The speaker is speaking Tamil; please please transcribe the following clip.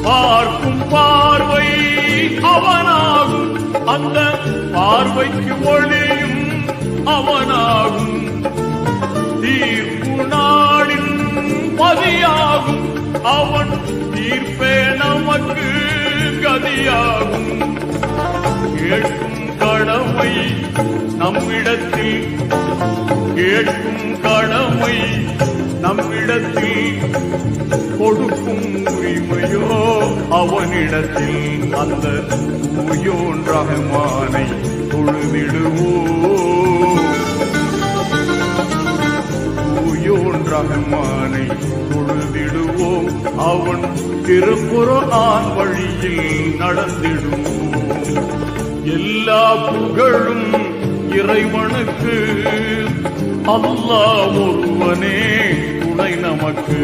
பார்க்கும் பார்வை அவனாகும், அந்த பார்வைக்கு ஒளியும் அவனாகும். தீர்ப்பு நாளின் பதியாகும், அவன் தீர்ப்பே நமக்கு கதியாகும். கேட்கும் கடமை நம்மிடத்தில், கேட்கும் கடமை நம்மிடத்தில், கொடுக்கும் உரிமையோ அவனிடத்தில். அந்த தூயோன் ரஹ்மானை தொழுதிடுவோம், தூயோன் ரஹ்மானை தொழுதிடுவோம். அவன் திருக்குர்ஆன் வழியில் நடந்திடுவோம். எல்லா புகழும் இறைவனுக்கு, அல்லாஹ் ஒருவனே துணை நமக்கு.